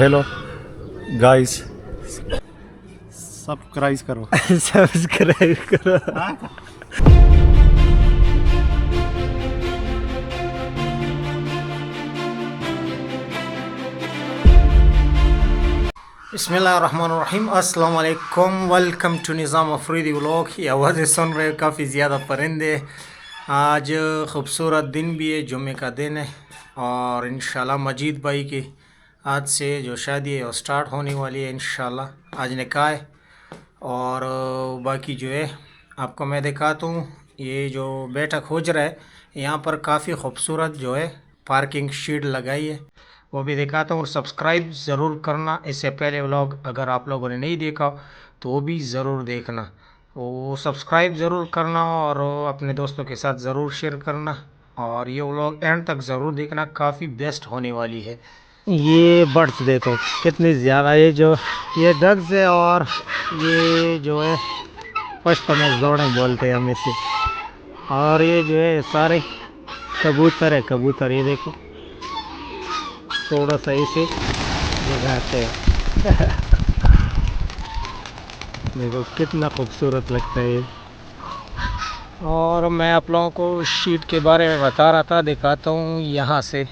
Hello guys, subscribe करो subscribe करो. बिस्मिल्लाहिर्रहमानिर्रहीम. अस्सलाम वालेकुम. Welcome to Nizam Afridi vlog. ये आवाज़ें सुन रहे हो, काफ़ी ज़्यादा परिंदे. आज ख़ूबसूरत दिन भी है, जुम्मे का दिन है और इंशाल्लाह मजीद भाई की आज से जो शादी है वो स्टार्ट होने वाली है. इंशाल्लाह आज निकाह है और बाकी जो है आपको मैं दिखाता हूँ. ये जो बैठक हुजरा है यहाँ पर काफ़ी खूबसूरत जो है पार्किंग शीट लगाई है, वो भी दिखाता हूँ. और सब्सक्राइब ज़रूर करना. इससे पहले व्लॉग अगर आप लोगों ने नहीं देखा तो वो भी ज़रूर देखना. वो सब्सक्राइब ज़रूर करना और अपने दोस्तों के साथ ज़रूर शेयर करना. और ये व्लॉग एंड तक ज़रूर देखना, काफ़ी बेस्ट होने वाली है. ये बर्ड्स देखो कितनी ज़्यादा. ये डग्स है और ये जो है फर्स्ट में जोड़े बोलते हैं हम इसे. और ये जो है सारे कबूतर है. कबूतर ये देखो थोड़ा सा इसे जगाते हैं. देखो कितना खूबसूरत लगता है ये. और मैं आप लोगों को शीट के बारे में बता रहा था, दिखाता हूँ यहाँ से.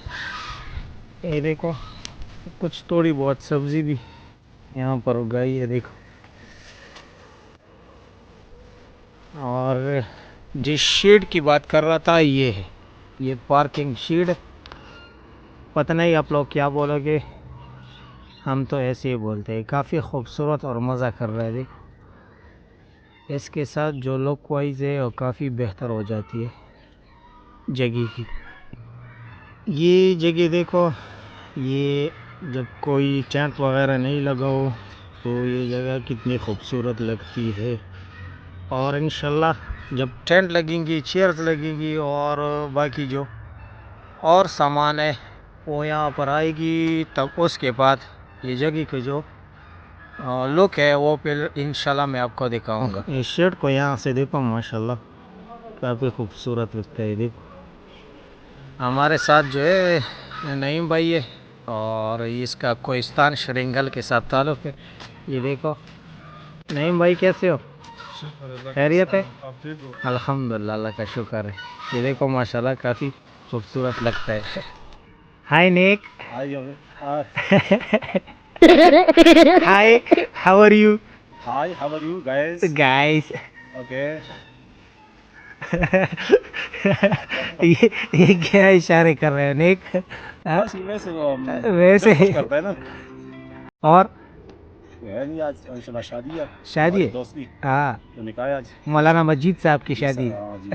ये देखो कुछ थोड़ी बहुत सब्ज़ी भी यहाँ पर उगाई है, देखो. और जिस शीट की बात कर रहा था ये है, ये पार्किंग शीट. पता नहीं आप लोग क्या बोलोगे, हम तो ऐसे ही बोलते हैं. काफ़ी खूबसूरत और मज़ा कर रहा है. देखो इसके साथ जो लुक वाइज है वो काफ़ी बेहतर हो जाती है जगह की. ये जगह देखो, ये जब कोई टेंट वगैरह नहीं लगा हो तो ये जगह कितनी खूबसूरत लगती है. और इंशाल्लाह जब टेंट लगेंगी, चेयर्स लगेंगी और बाकी जो और सामान है वो यहाँ पर आएगी, तब उसके बाद ये जगह की जो लुक है वो फिर इंशाल्लाह मैं आपको दिखाऊंगा. इस शर्ट को यहाँ से देखो माशाल्लाह काफ़ी खूबसूरत लगता है. देखो हमारे साथ जो है नईम भाई है और इसका कोहिस्तान श्रृंगल के साथ ताल्लुक़ है. ये देखो नईम भाई कैसे हो, खैरियत है? अल्हम्दुलिल्लाह, अल्लाह का शुक्र है. ये देखो माशाल्लाह काफ़ी खूबसूरत लगता है. हाय निक. Hi, how are you? Hi, how are you guys? Guys. Okay. ये क्या इशारे कर रहे हो निक? वैसे करता है ना. और नहीं आज इंशाल्लाह शादी है. शादी है? दोस्त की हाँ, तो निकाह है आज. मौलाना मस्जिद साहब की शादी. हाँ जी.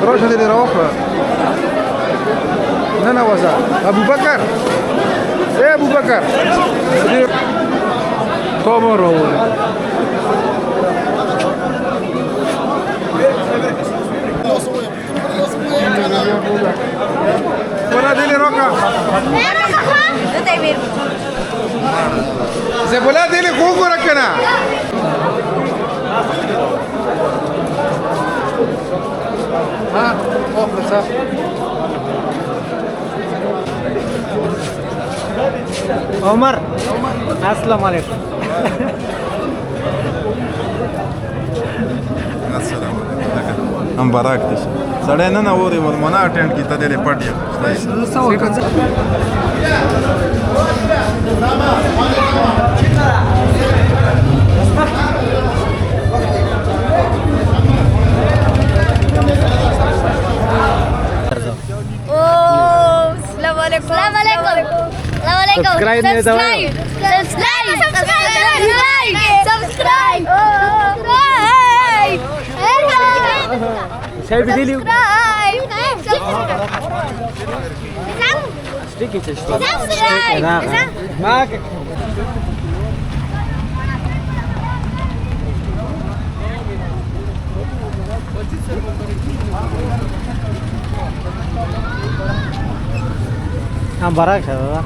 Terus nanti di Rauf. Nana wasa. Abu Bakar. Bakar. Tomorrow. Bola dele roca. Se bola dele kuku rakana. Ha, oh besar. عمر السلام عليكم السلام علیکم ہم براک دي سړی نه اوري ورمنه اټینډ کیته دې پټیا السلام عليكم السلام عليكم السلام عليكم سبسكرايب شايف فيديو معك हम बराक है दादा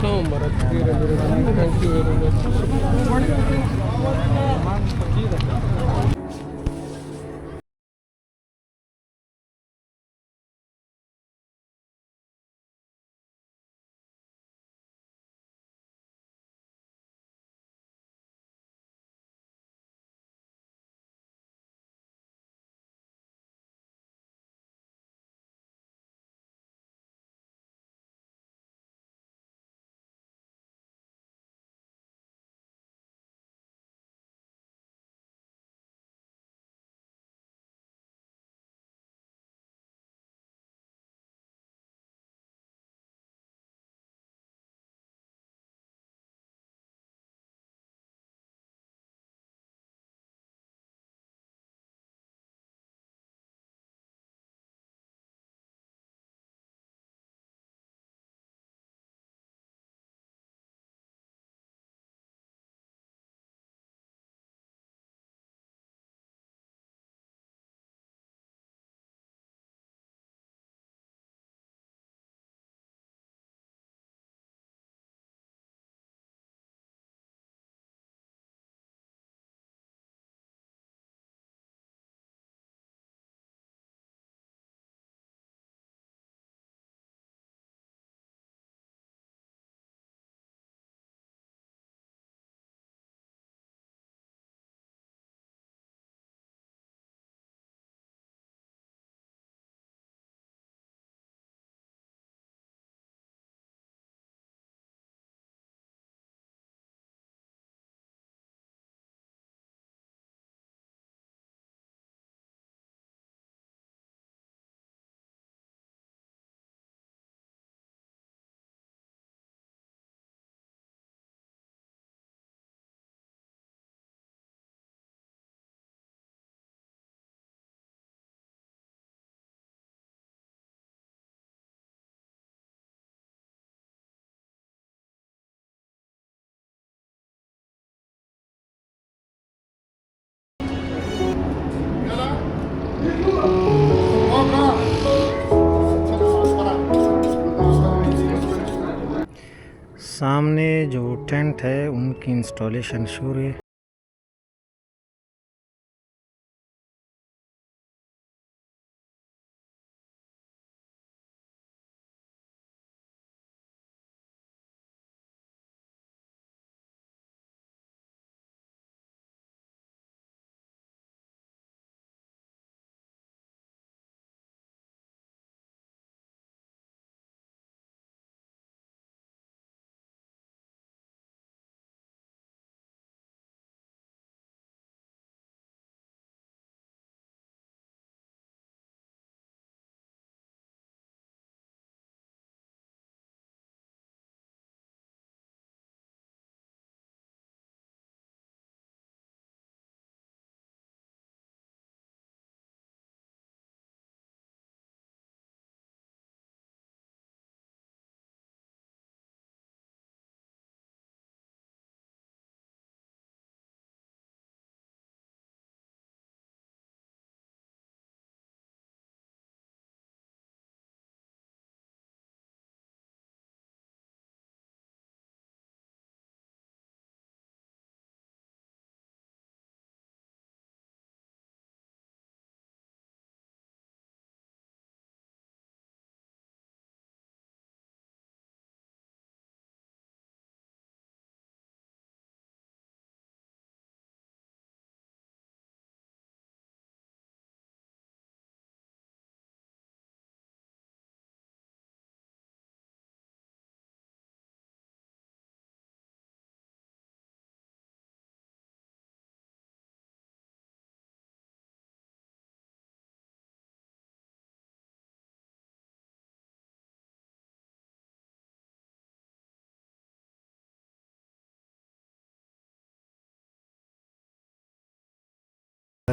सामने जो टेंट है उनकी इंस्टॉलेशन शुरू है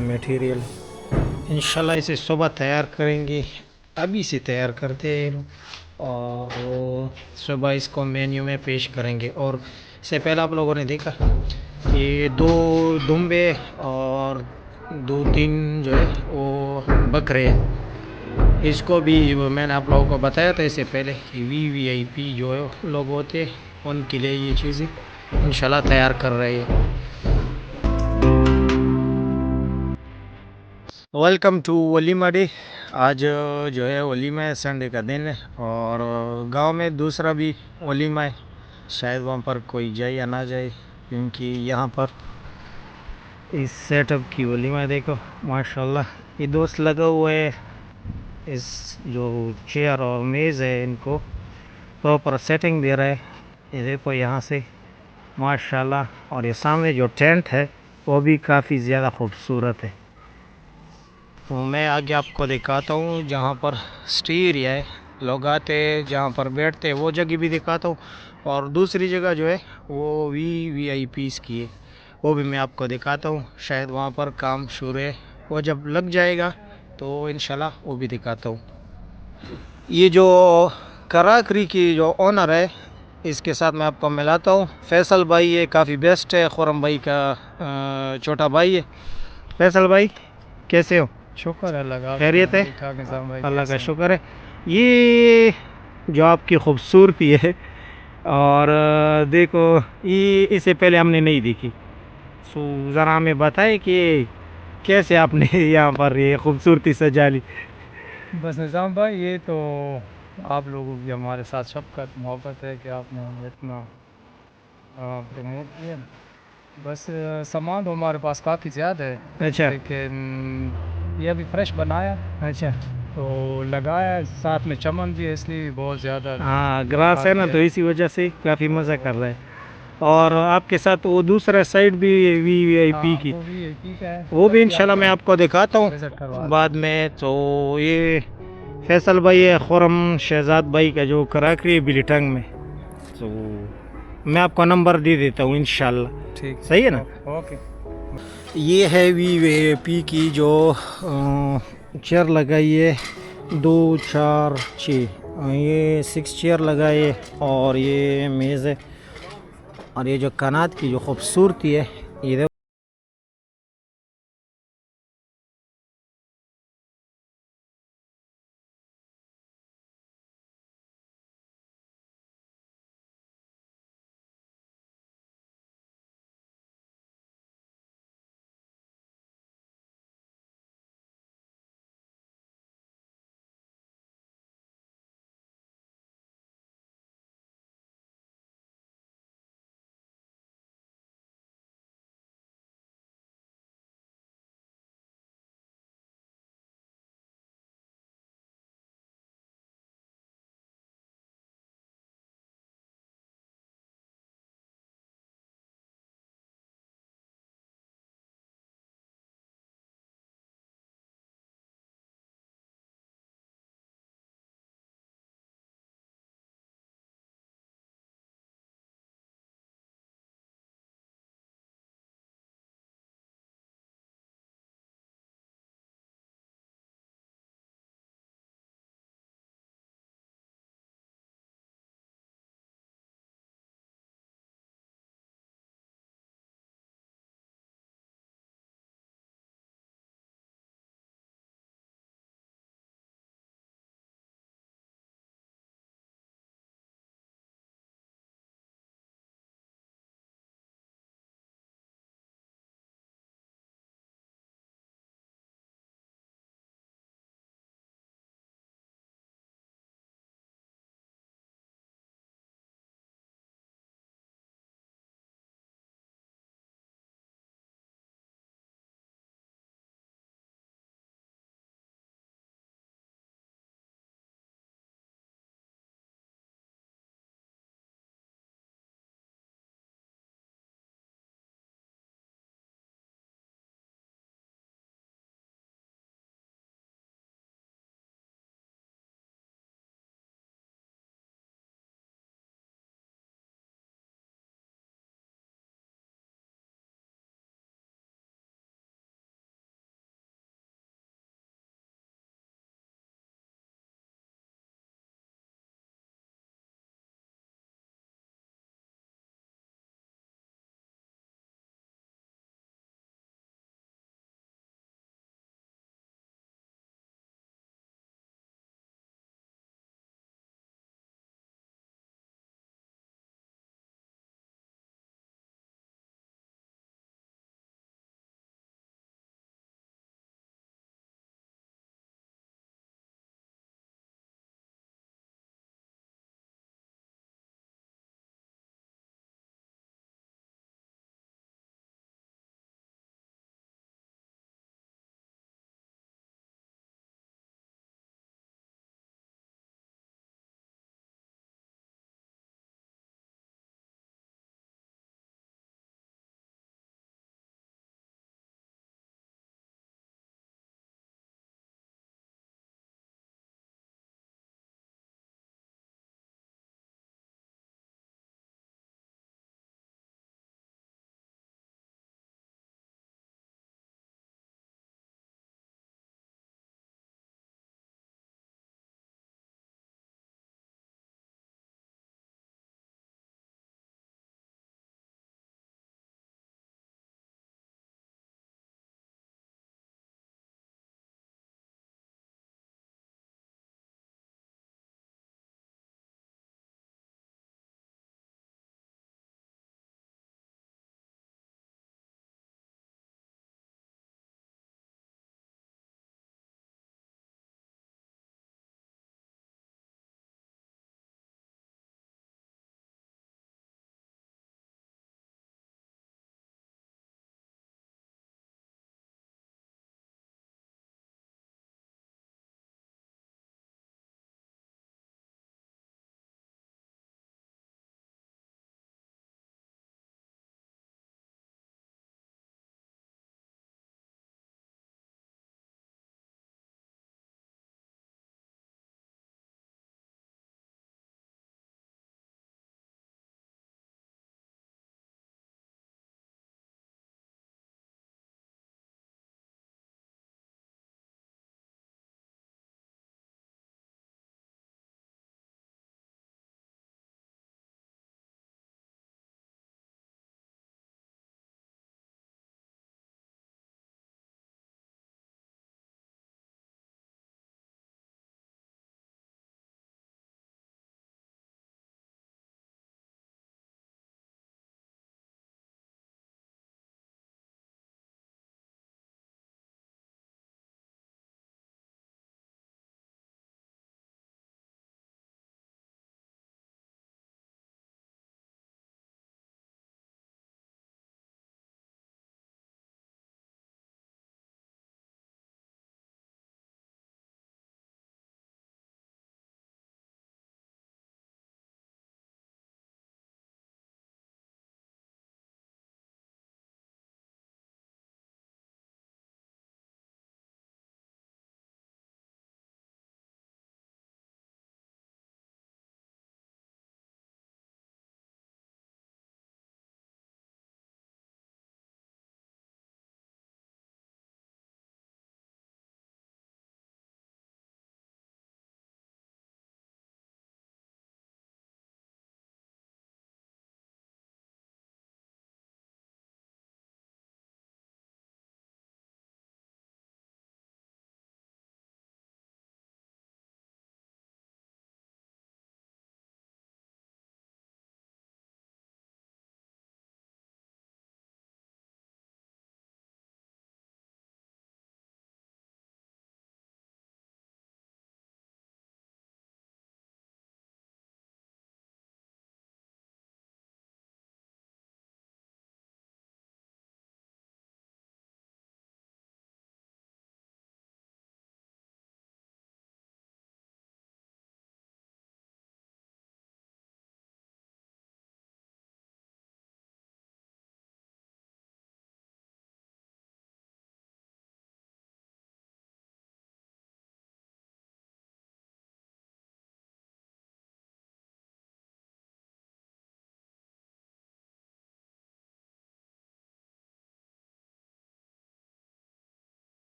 مٹیریل انشاءاللہ اسے صبح تیار کریں گے، ابھی سے تیار کرتے ہیں اور صبح اس کو مینیو میں پیش کریں گے. اور اس سے پہلے آپ لوگوں نے دیکھا کہ 2 دمبے اور 2-3 جو ہے وہ بکرے ہیں. اس کو بھی میں نے آپ لوگوں کو بتایا تھا اس سے پہلے کہ VIP جو ہے لوگ ہوتے ان کے لیے یہ چیزیں انشاءاللہ تیار کر رہے ہیں. ویلکم ٹو ولیمہ ڈے. آج جو ہے ولیمہ ہے، سنڈے کا دن ہے اور گاؤں میں دوسرا بھی ولیمہ ہے. شاید وہاں پر کوئی جائے یا نہ جائے کیونکہ یہاں پر اس سیٹ اپ کی ولیمہ ہے. دیکھو ماشاءاللہ یہ دوست لگا ہوا ہے، اس جو چیئر اور میز ہے ان کو پراپر سیٹنگ دے رہا ہے. یہ دیکھو یہاں سے ماشاءاللہ. اور یہ سامنے جو ٹینٹ ہے وہ بھی کافی زیادہ خوبصورت ہے. میں آگے آپ کو دکھاتا ہوں جہاں پر اسٹے ایریا ہے، لوگ آتے جہاں پر بیٹھتے وہ جگہ بھی دکھاتا ہوں. اور دوسری جگہ جو ہے وہ VIPs کی ہے، وہ بھی میں آپ کو دکھاتا ہوں. شاید وہاں پر کام شروع ہے، وہ جب لگ جائے گا تو انشاءاللہ وہ بھی دکھاتا ہوں. یہ جو کراکری کی جو اونر ہے اس کے ساتھ میں آپ کو ملاتا ہوں. فیصل بھائی یہ کافی بیسٹ ہے، خرم بھائی کا چھوٹا بھائی ہے. فیصل بھائی کیسے ہو؟ شکر ہے اللہ کا. خیریت ہے؟ ٹھیک ٹھاک نظام بھائی. اللہ کا شکر ہے. یہ جو آپ کی خوبصورتی ہے اور دیکھو یہ اس سے پہلے ہم نے نہیں دیکھی، سو ذرا ہمیں بتائیں کہ کیسے آپ نے یہاں پر یہ خوبصورتی سجا لی. بس نظام بھائی یہ تو آپ لوگوں کی ہمارے ساتھ شفقت محبت ہے کہ آپ نے ہمیں اتنا پروموٹ کیا. بس سامان تو ہمارے پاس کافی زیادہ ہے، اچھا لیکن یہ ابھی فریش بنایا اچھا. تو لگایا، ساتھ میں چمن بھی ہے اس لیے بہت زیادہ. ہاں گراس ہے نا تو اسی وجہ سے کافی مزہ کر رہا ہے. اور آپ کے ساتھ وہ دوسرا سائڈ بھی VIP کی، وہ بھی ٹھیک ہے، وہ بھی انشاءاللہ میں آپ کو دکھاتا ہوں وزٹ کروا بعد میں. تو یہ فیصل بھائی ہے، خرم شہزاد بھائی کا جو کراکری بلی ٹنگ میں، تو میں آپ کو نمبر دے دیتا ہوں انشاءاللہ. ٹھیک صحیح ہے نا؟ اوکے. یہ ہے VIP کی جو چیئر لگائی ہے 2 4 6، یہ 6 چیئر لگائے اور یہ میز ہے. اور یہ جو کنات کی جو خوبصورتی ہے یہ